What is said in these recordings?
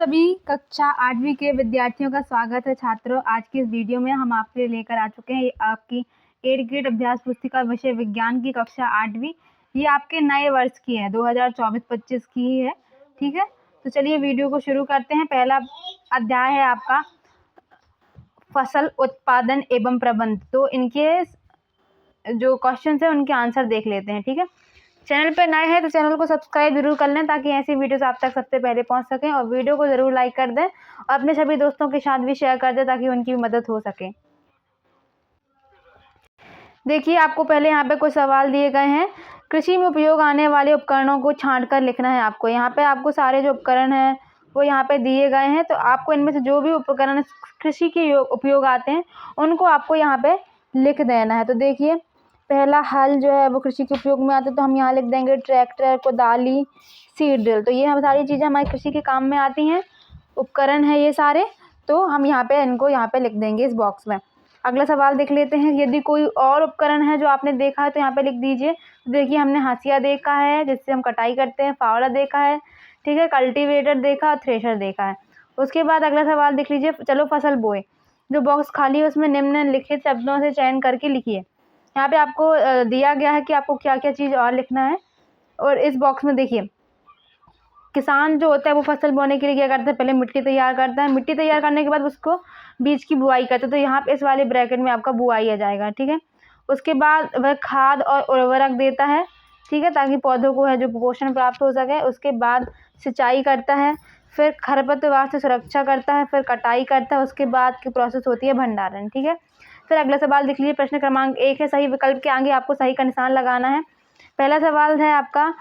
सभी कक्षा 8वीं के विद्यार्थियों का स्वागत है छात्रों। आज की इस वीडियो में हम आपके लिए लेकर आ चुके हैं ये आपकी 8th ग्रेड अभ्यास पुस्तिका विषय विज्ञान की कक्षा 8वीं। ये आपके नए वर्ष की है, 2024-25 की ही है। ठीक है, तो चलिए वीडियो को शुरू करते हैं। पहला अध्याय है आपका फसल उत्पादन एवं प्रबंध। तो इनके जो क्वेश्चन है उनके आंसर देख लेते हैं। ठीक है, चैनल पर नए हैं तो चैनल को सब्सक्राइब जरूर कर लें ताकि ऐसी वीडियोस आप तक सबसे पहले पहुंच सकें, और वीडियो को जरूर लाइक कर दें और अपने सभी दोस्तों के साथ भी शेयर कर दें ताकि उनकी भी मदद हो सके। देखिए, आपको पहले यहाँ पे कुछ सवाल दिए गए हैं। कृषि में उपयोग आने वाले उपकरणों को छांट कर लिखना है आपको। यहाँ पे आपको सारे जो उपकरण हैं वो यहाँ पे दिए गए हैं, तो आपको इनमें से जो भी उपकरण कृषि के उपयोग आते हैं उनको आपको यहाँ पे लिख देना है। तो देखिए, पहला हल जो है वो कृषि के उपयोग में आता है, तो हम यहाँ लिख देंगे ट्रैक्टर, कोदाली, सीड ड्रिल। तो ये हम सारी चीज़ें हमारी कृषि के काम में आती हैं, उपकरण है ये सारे, तो हम यहाँ पे इनको यहाँ पे लिख देंगे इस बॉक्स में। अगला सवाल देख लेते हैं। यदि कोई और उपकरण है जो आपने देखा है तो यहाँ पे लिख दीजिए। तो देखिए, हमने हंसिया देखा है जिससे हम कटाई करते हैं, फावड़ा देखा है, ठीक है, कल्टीवेटर देखा, थ्रेशर देखा है। उसके बाद अगला सवाल देख लीजिए, चलो फसल बोए। जो बॉक्स खाली है उसमें निम्नलिखित शब्दों से चयन करके लिखिए। यहाँ पे आपको दिया गया है कि आपको क्या क्या चीज़ और लिखना है। और इस बॉक्स में देखिए, किसान जो होता है वो फसल बोने के लिए क्या करता है, पहले मिट्टी तैयार करता है। मिट्टी तैयार करने के बाद उसको बीज की बुआई करता है, तो यहाँ पे इस वाले ब्रैकेट में आपका बुआई आ जाएगा। ठीक है, उसके बाद वह खाद और उर्वरक देता है, ठीक है, ताकि पौधों को है जो पोषण प्राप्त हो सके। उसके बाद सिंचाई करता है, फिर खरपतवार से सुरक्षा करता है, फिर कटाई करता है। उसके बाद की प्रोसेस होती है भंडारण। ठीक है, फिर अगला सवाल देख लीजिए। प्रश्न क्रमांक 1 है, सही विकल्प के आगे आपको सही का निशान लगाना है। पहला सवाल है आपका,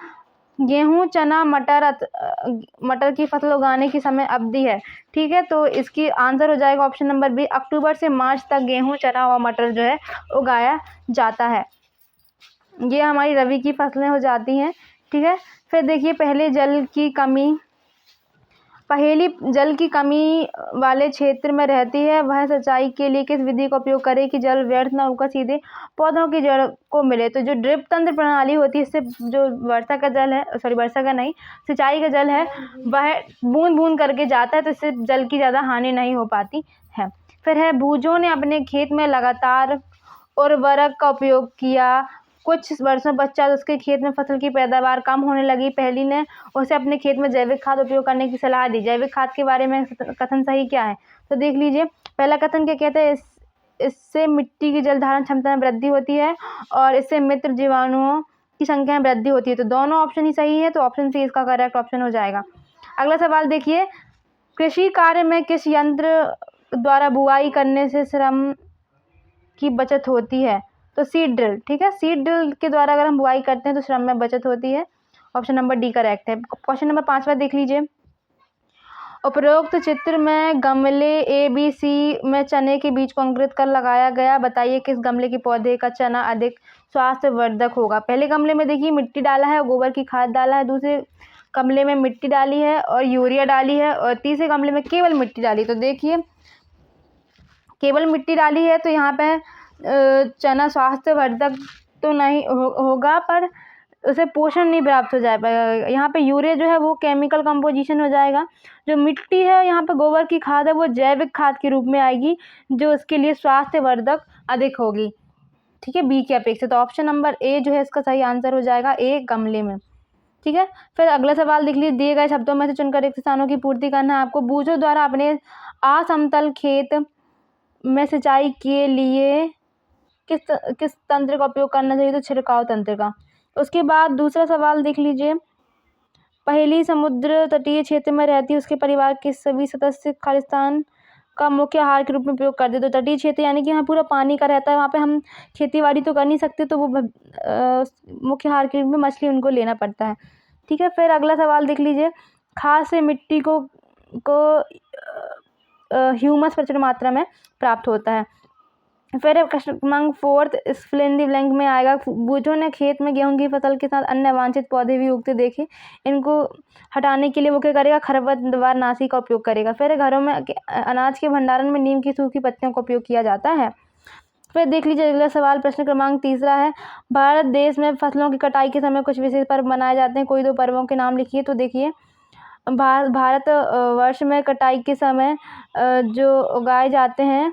गेहूं, चना, मटर की फसल उगाने की समय अवधि है। ठीक है, तो इसकी आंसर हो जाएगा ऑप्शन नंबर बी, अक्टूबर से मार्च तक गेहूं, चना और मटर जो है उगाया जाता है। ये हमारी रबी की फसलें हो जाती हैं। ठीक है, फिर देखिए, पहेली जल की कमी वाले क्षेत्र में रहती है, वह सिंचाई के लिए किस विधि का उपयोग करे कि जल व्यर्थ न होकर सीधे पौधों की जड़ को मिले। तो जो ड्रिप तंत्र प्रणाली होती है, इससे जो वर्षा का जल है, वर्षा का नहीं, सिंचाई का जल है, वह बूंद बूंद करके जाता है, तो इससे जल की ज़्यादा हानि नहीं हो पाती है। फिर है, भूजों ने अपने खेत में लगातार उर्वरक का उपयोग किया, कुछ वर्षों पश्चात उसके खेत में फसल की पैदावार कम होने लगी। पहली ने उसे अपने खेत में जैविक खाद उपयोग करने की सलाह दी। जैविक खाद के बारे में कथन सही क्या है, तो देख लीजिए। पहला कथन क्या कहता है, इससे मिट्टी की जल धारण क्षमता में वृद्धि होती है और इससे मित्र जीवाणुओं की संख्या में वृद्धि होती है। तो दोनों ऑप्शन ही सही है, तो ऑप्शन सी इसका करेक्ट ऑप्शन हो जाएगा। अगला सवाल देखिए, कृषि कार्य में किस यंत्र द्वारा बुआई करने से श्रम की बचत होती है, तो सीड ड्रिल। ठीक है, सीड ड्रिल के द्वारा अगर हम बुआई करते हैं तो श्रम में बचत होती है। ऑप्शन नंबर डी करेक्ट है। क्वेश्चन नंबर 5वां देख लीजिए। उपरोक्त चित्र में गमले ABC में चने के बीज को अंकुरित कर लगाया गया, बताइए किस गमले के पौधे का चना अधिक स्वास्थ्यवर्धक होगा। पहले गमले में देखिए मिट्टी डाला है, गोबर की खाद डाला है, दूसरे गमले में मिट्टी डाली है और यूरिया डाली है, और तीसरे गमले में केवल मिट्टी डाली। तो देखिए, केवल मिट्टी डाली है तो यहाँ पे चना स्वास्थ्यवर्धक तो नहीं होगा, पर उसे पोषण नहीं प्राप्त हो जाएगा। यहाँ पे यूरिया जो है वो केमिकल कंपोजिशन हो जाएगा। जो मिट्टी है, यहाँ पे गोबर की खाद है, वो जैविक खाद के रूप में आएगी जो उसके लिए स्वास्थ्यवर्धक अधिक होगी। ठीक है, बी की अपेक्षा। तो ऑप्शन नंबर ए जो है इसका सही आंसर हो जाएगा, ए गमले में। ठीक है, फिर अगला सवाल देख लीजिए। दिए गए शब्दों में से चुनकर रिक्त स्थानों की पूर्ति करना है आपको। बूझों द्वारा अपने असमतल खेत में सिंचाई के लिए किस तंत्र का उपयोग करना चाहिए, तो छिड़काव तंत्र का। उसके बाद दूसरा सवाल देख लीजिए। पहेली समुद्र तटीय क्षेत्र में रहती है, उसके परिवार के सभी सदस्य खालिस्तान का मुख्य आहार के रूप में उपयोग करते। तो तटीय क्षेत्र यानी कि यहाँ पूरा पानी का रहता है, वहाँ पे हम खेती बाड़ी तो कर नहीं सकते, तो वो मुख्य आहार के रूप में मछली उनको लेना पड़ता है। ठीक है, फिर अगला सवाल देख लीजिए। खाद से मिट्टी को ह्यूमस प्रचुर मात्रा में प्राप्त होता है। फिर प्रश्न क्रमांक 4 इस फिल इन द ब्लैंक में आएगा। बूझों ने खेत में गेहूं की फसल के साथ अन्य वांछित पौधे भी उगते देखे, इनको हटाने के लिए वो क्या करेगा, खरपतवार नाशी का उपयोग करेगा। फिर घरों में अनाज के भंडारण में नीम की सूखी पत्तियों का उपयोग किया जाता है। फिर देख लीजिए अगला सवाल, प्रश्न क्रमांक 3 है। भारत देश में फसलों की कटाई के समय कुछ विशेष पर्व मनाए जाते हैं, कोई 2 पर्वों के नाम लिखिए। तो देखिए, भारत वर्ष में कटाई के समय जो उगाए जाते हैं,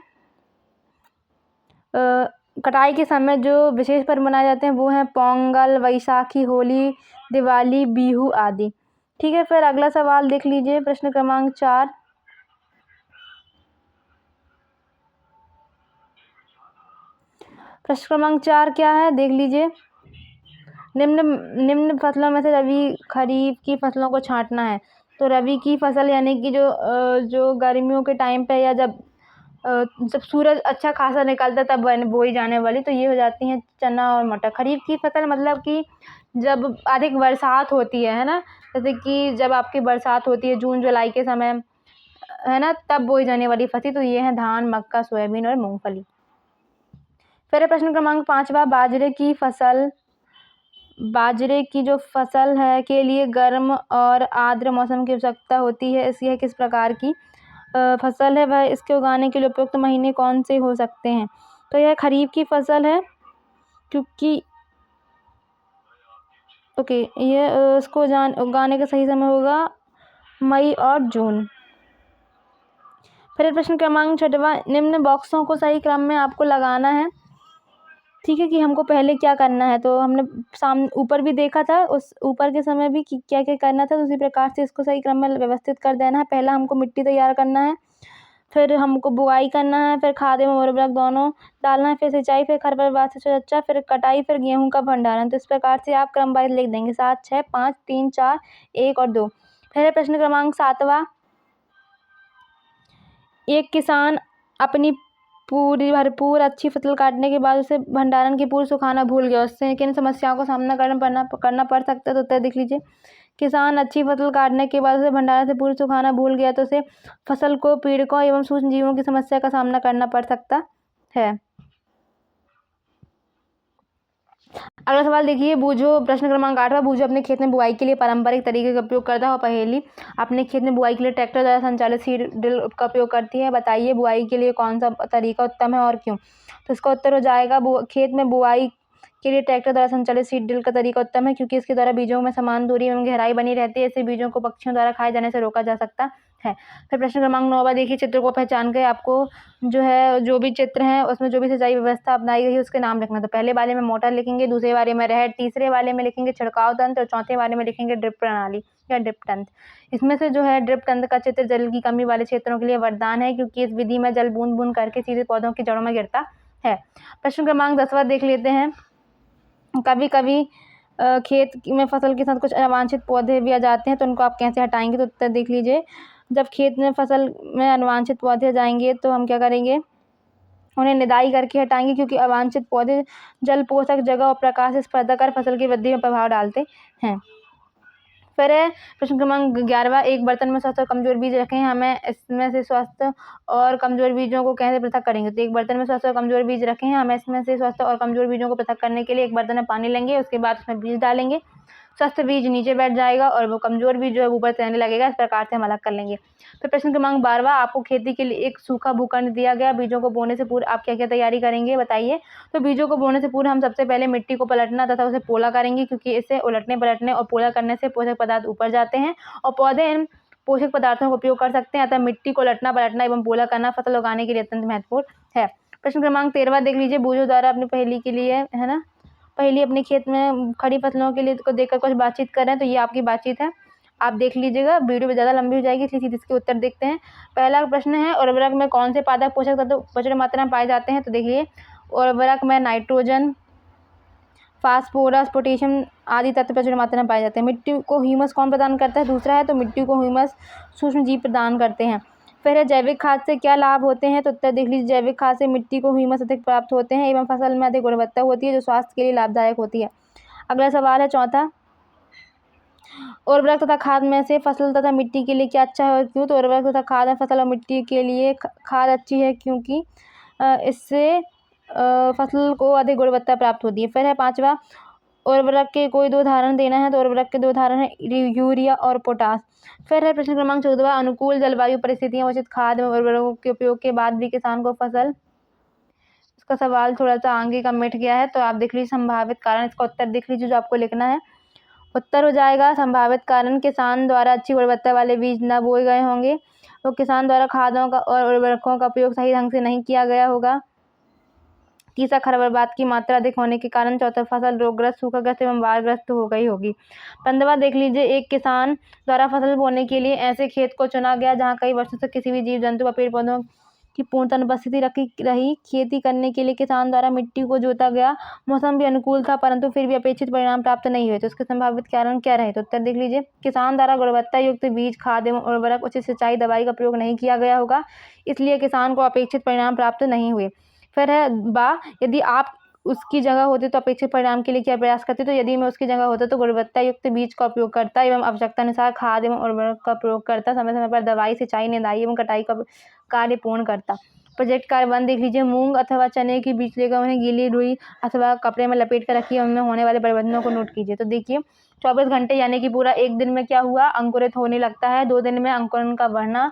कटाई के समय जो विशेष पर्व मनाए जाते हैं वो हैं पोंगल, वैशाखी, होली, दिवाली, बिहू आदि। ठीक है, फिर अगला सवाल देख लीजिए, प्रश्न क्रमांक 4। प्रश्न क्रमांक 4 क्या है, देख लीजिए। निम्न फसलों में से रबी खरीफ की फसलों को छांटना है। तो रबी की फसल यानी कि जो गर्मियों के टाइम पे या जब सूरज अच्छा खासा निकलता है तब बोई जाने वाली, तो ये हो जाती हैं चना और मटर। खरीफ की फसल मतलब कि जब अधिक बरसात होती है ना, जैसे कि जब आपकी बरसात होती है जून जुलाई के समय, है ना, तब बोई जाने वाली फसल, तो ये है धान, मक्का, सोयाबीन और मूंगफली। फिर प्रश्न क्रमांक 5वां, बाजरे की जो फसल है के लिए गर्म और आर्द्र मौसम की आवश्यकता होती है। यह किस प्रकार की फसल है, वह इसके उगाने के लिए उपयुक्त महीने कौन से हो सकते हैं। तो यह खरीफ की फसल है, क्योंकि ये इसको उगाने का सही समय होगा मई और जून। फिर प्रश्न क्रमांक 6वां, निम्न बॉक्सों को सही क्रम में आपको लगाना है। ठीक है, कि हमको पहले क्या करना है, तो हमने सामने ऊपर भी देखा था, उस ऊपर के समय भी कि क्या क्या करना था, तो उसी प्रकार से इसको सही क्रम में व्यवस्थित कर देना है। पहला हमको मिट्टी तैयार करना है, फिर हमको बुआई करना है, फिर खाद एवं उर्वरक दोनों डालना है, फिर सिंचाई, फिर खरपतवार से सुरक्षा, फिर कटाई, फिर गेहूं का भंडारण। तो इस प्रकार से आप क्रम वाइज लिख देंगे 7, 6, 5, 3, 4, 1 और 2। फिर प्रश्न क्रमांक 7वां, एक किसान अपनी पूरी भरपूर अच्छी फसल काटने के बाद उसे भंडारण की पूर्व सुखाना भूल गया, उससे किन समस्याओं का सामना करना पड़ सकता है। तो उत्तर देख लीजिए। किसान अच्छी फसल काटने के बाद उसे भंडारण से पूर्व सुखाना भूल गया तो उसे फसल को पीड़कों एवं सूक्ष्म जीवों की समस्या का सामना करना पड़ सकता है। अगला सवाल देखिए, बूझो, प्रश्न क्रमांक 8वां, बूझो अपने खेत में बुआई के लिए पारंपरिक तरीके का उपयोग करता है और पहेली अपने खेत में बुआई के लिए ट्रैक्टर द्वारा संचालित सीड ड्रिल का उपयोग करती है। बताइए बुआई के लिए कौन सा तरीका उत्तम है और क्यों। तो इसका उत्तर हो जाएगा खेत में बुआई के लिए ट्रैक्टर द्वारा संचालित सीड ड्रिल का तरीका उत्तम है, क्योंकि इसके द्वारा बीजों में समान दूरी एवं गहराई बनी रहती है। इससे बीजों को पक्षियों द्वारा खाए जाने से रोका जा सकता है। फिर प्रश्न क्रमांक 9वां देखिए, चित्र को पहचान कर आपको जो है जो भी चित्र है उसमें जो भी सिंचाई व्यवस्था अपनाई गई है उसके नाम लिखना। तो पहले वाले में मोटर लिखेंगे, दूसरे वाले में रहर, तीसरे वाले में लिखेंगे छिड़काव तंत्र और चौथे वाले में लिखेंगे ड्रिप प्रणाली या ड्रिप तंत्र। इसमें से जो है ड्रिप तंत्र का चित्र जल की कमी वाले क्षेत्रों के लिए वरदान है, क्योंकि इस विधि में जल बूंद बूंद करके सीधे पौधों की जड़ों में गिरता है। प्रश्न क्रमांक 10वां देख लेते हैं। कभी कभी खेत में फसल के साथ कुछ अवांछित पौधे भी आ जाते हैं, तो उनको आप कैसे हटाएंगे। तो उत्तर देख लीजिए। जब खेत में फसल में अवांछित पौधे जाएंगे तो हम क्या करेंगे, उन्हें निदाई करके हटाएंगे, क्योंकि अवांछित पौधे जल, पोषक जगह और प्रकाश स्पर्धा कर फसल की वृद्धि में प्रभाव डालते हैं। फिर प्रश्न क्रमांक 11वां, एक बर्तन में स्वस्थ और कमजोर बीज रखें, हमें इसमें से स्वस्थ और कमजोर बीजों को कैसे पृथक करेंगे। तो एक बर्तन में स्वस्थ और कमजोर बीज रखें, हमें इसमें से स्वस्थ और कमजोर बीजों को पृथक करने के लिए एक बर्तन में पानी लेंगे, उसके बाद उसमें बीज डालेंगे, स्वस्थ बीज नीचे बैठ जाएगा और वो कमजोर बीज जो है ऊपर तैरने लगेगा। इस प्रकार से हम अलग कर लेंगे। फिर प्रश्न क्रमांक 12वां, आपको खेती के लिए एक सूखा भूखंड दिया गया, बीजों को बोने से पूर्व आप क्या क्या तैयारी करेंगे बताइए। तो बीजों को बोने से पूर्व हम सबसे पहले मिट्टी को पलटना तथा उसे पोला करेंगे, क्योंकि इसे उलटने पलटने और पोला करने से पोषक पदार्थ ऊपर जाते हैं और पौधे इन पोषक पदार्थों का उपयोग कर सकते हैं। अतः मिट्टी को लटना पलटना एवं पोला करना फसल उगाने के लिए अत्यंत महत्वपूर्ण है। प्रश्न क्रमांक 13वां देख लीजिए, बूझो द्वारा अपनी पहेली के लिए, है ना, पहले अपने खेत में खड़ी फसलों के लिए को देखकर कुछ बातचीत कर रहे हैं, तो ये आपकी बातचीत है, आप देख लीजिएगा। वीडियो में ज़्यादा लंबी हो जाएगी, इसलिए सीधे इसके उत्तर देखते हैं। पहला प्रश्न है, उर्वरक में कौन से पादप पोषक तत्व प्रचुर मात्रा में पाए जाते हैं। तो देखिए, उर्वरक में नाइट्रोजन, फास्फोरस, पोटेशियम आदि तत्व प्रचुर मात्रा में पाए जाते हैं। मिट्टी को ह्यूमस कौन प्रदान करता है, दूसरा है, तो मिट्टी को ह्यूमस सूक्ष्म जीव प्रदान करते हैं। फिर है, जैविक खाद से क्या लाभ होते हैं। तो उत्तर देख लीजिए, जैविक खाद से मिट्टी को ह्यूमस अधिक प्राप्त होते हैं एवं फसल में अधिक गुणवत्ता होती है, जो स्वास्थ्य के लिए लाभदायक होती है। अगला सवाल है चौथा, उर्वरक तथा खाद में से फसल तथा मिट्टी के लिए क्या अच्छा है और क्यों। तो उर्वरक तथा खाद में फसल और मिट्टी के लिए खाद अच्छी है, क्योंकि इससे फसल को अधिक गुणवत्ता प्राप्त होती है। फिर है पांचवा, उर्वरक के कोई दो उदाहरण देना है। तो उर्वरक के दो उदाहरण है यूरिया और पोटास। फिर है प्रश्न क्रमांक 14वां, अनुकूल जलवायु परिस्थितियां उचित खाद एवं उर्वरकों के उपयोग के बाद भी किसान को फसल, इसका सवाल थोड़ा सा आगे का मिट गया है, तो आप देख लीजिए संभावित कारण, इसका उत्तर देख लीजिए जो आपको लिखना है। उत्तर हो जाएगा संभावित कारण किसान द्वारा अच्छी गुणवत्ता वाले बीज न बोए गए होंगे, तो किसान द्वारा खादों का और उर्वरकों का उपयोग सही ढंग से नहीं किया गया होगा। तीसरा, खरपतवार की मात्रा अधिक होने के कारण। चौथा, फसल रोगग्रस्त, सूखाग्रस्त एवं बाढ़ग्रस्त हो गई होगी। 15वां देख लीजिए, एक किसान द्वारा फसल बोने के लिए ऐसे खेत को चुना गया जहाँ कई वर्षों से किसी भी जीव जंतु व पेड़ पौधों की पूर्णतः अनुपस्थिति रही। खेती करने के लिए किसान द्वारा मिट्टी को जोता गया, मौसम भी अनुकूल था, परंतु फिर भी अपेक्षित परिणाम प्राप्त नहीं हुए, तो इसके संभावित कारण क्या रहे? तो उत्तर देख लीजिए, किसान द्वारा गुणवत्ता युक्त बीज, खाद एवं उर्वरक, उचित सिंचाई, दवाई का प्रयोग नहीं किया गया होगा, इसलिए किसान को अपेक्षित परिणाम प्राप्त नहीं हुए। फिर है बा, यदि आप उसकी जगह होते तो अपेक्षित परिणाम के लिए क्या प्रयास करते? तो यदि मैं उसकी जगह होता तो गुणवत्ता युक्त बीज का उपयोग करता एवं आवश्यकता अनुसार खाद एवं उर्वरक का प्रयोग करता, समय समय पर दवाई, सिंचाई, निदाई एवं कटाई का कार्य पूर्ण करता। प्रोजेक्ट कार्य 1 देख लीजिए, मूंग अथवा चने की बीज लेकर उन्हें गीली रुई अथवा कपड़े में लपेट कर रखिए, उनमें होने वाले परिवर्तनों को नोट कीजिए। तो देखिए 24 घंटे यानी कि पूरा 1 दिन में क्या हुआ, अंकुरित होने लगता है, 2 दिन में अंकुरन का बढ़ना,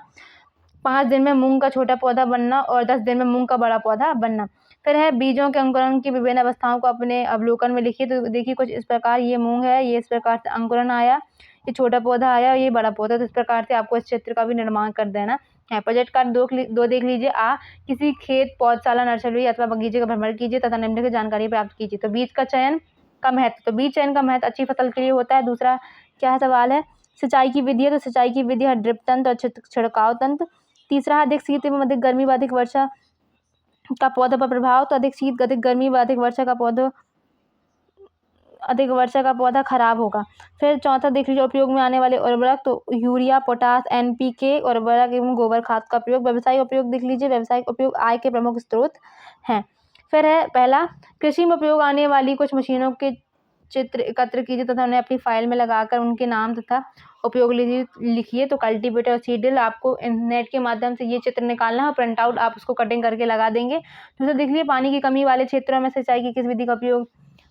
5 दिन में मूंग का छोटा पौधा बनना और 10 दिन में मूंग का बड़ा पौधा बनना। फिर है बीजों के अंकुरण की विभिन्न अवस्थाओं को अपने अवलोकन में लिखिए। तो देखिए कुछ इस प्रकार, ये मूंग है, ये इस प्रकार से अंकुरण आया, ये छोटा पौधा आया, ये बड़ा पौधा। तो इस प्रकार से आपको इस चित्र का भी निर्माण कर देना है। प्रोजेक्ट कार्ड 2 देख लीजिए, किसी खेत, पौधशाला, नर्सरी अथवा बगीचे का भ्रमण कीजिए तथा निम्नलिखित जानकारी प्राप्त कीजिए। तो बीज का चयन का महत्व, तो बीज चयन का महत्व अच्छी फसल के लिए होता है। दूसरा क्या सवाल है, सिंचाई की विधि है, तो सिंचाई की विधि है ड्रिप तंत्र और छिड़काव तंत्र। तीसरा है अधिक शीत एवं अधिक गर्मी व अधिक वर्षा का पौधों पर प्रभाव, तो अधिक शीत, अधिक गर्मी व अधिक वर्षा का पौधा खराब होगा। फिर चौथा देख लीजिए, उपयोग में आने वाले उर्वरक, तो यूरिया, पोटास, NPK उर्वरक एवं गोबर खाद का प्रयोग। व्यावसायिक उपयोग देख लीजिए, व्यावसायिक उपयोग आय के प्रमुख स्रोत हैं। फिर है पहला, कृषि में उपयोग आने वाली कुछ मशीनों के चित्र एकत्र कीजिए तथा उन्हें अपनी फाइल में लगाकर उनके नाम तथा उपयोग लिखिए। तो कल्टीवेटर और सीडल, आपको इंटरनेट के माध्यम से ये चित्र निकालना है, प्रिंट आउट आप उसको कटिंग करके लगा देंगे। दूसरा देख लीजिए, पानी की कमी वाले क्षेत्रों में सिंचाई की किस विधि का उपयोग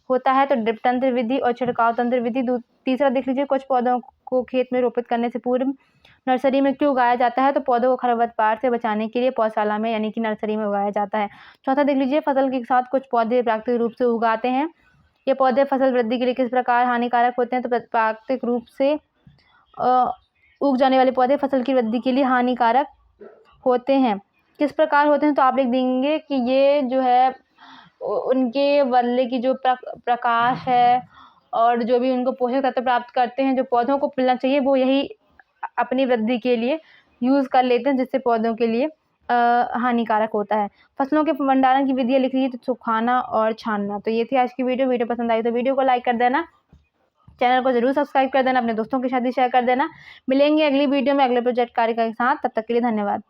होता है? तो ड्रिप तंत्र विधि और छिड़काव तंत्र विधि। तीसरा देख लीजिए, कुछ पौधों को खेत में रोपित करने से पूर्व नर्सरी में क्यों उगाया जाता है? तो पौधों को खरपतवार से बचाने के लिए पौधशाला में यानी कि नर्सरी में उगाया जाता है। चौथा देख लीजिए, फसल के साथ कुछ पौधे प्राकृतिक रूप से उगाते हैं, ये पौधे फसल वृद्धि के लिए किस प्रकार हानिकारक होते हैं? तो प्राकृतिक रूप से उग जाने वाले पौधे फसल की वृद्धि के लिए हानिकारक होते हैं। किस प्रकार होते हैं? तो आप लिख देंगे कि ये जो है उनके बदले की जो प्रकाश है और जो भी उनको पोषक तत्व प्राप्त करते हैं, जो पौधों को मिलना चाहिए, वो यही अपनी वृद्धि के लिए यूज़ कर लेते हैं, जिससे पौधों के लिए हानिकारक होता है। फसलों के भंडारण की विधियाँ लिख लीजिए, तो सुखाना और छानना। तो ये थी आज की वीडियो पसंद आई तो वीडियो को लाइक कर देना, चैनल को जरूर सब्सक्राइब कर देना, अपने दोस्तों के साथ भी शेयर कर देना। मिलेंगे अगली वीडियो में अगले प्रोजेक्ट कार्य के साथ, तब तक के लिए धन्यवाद।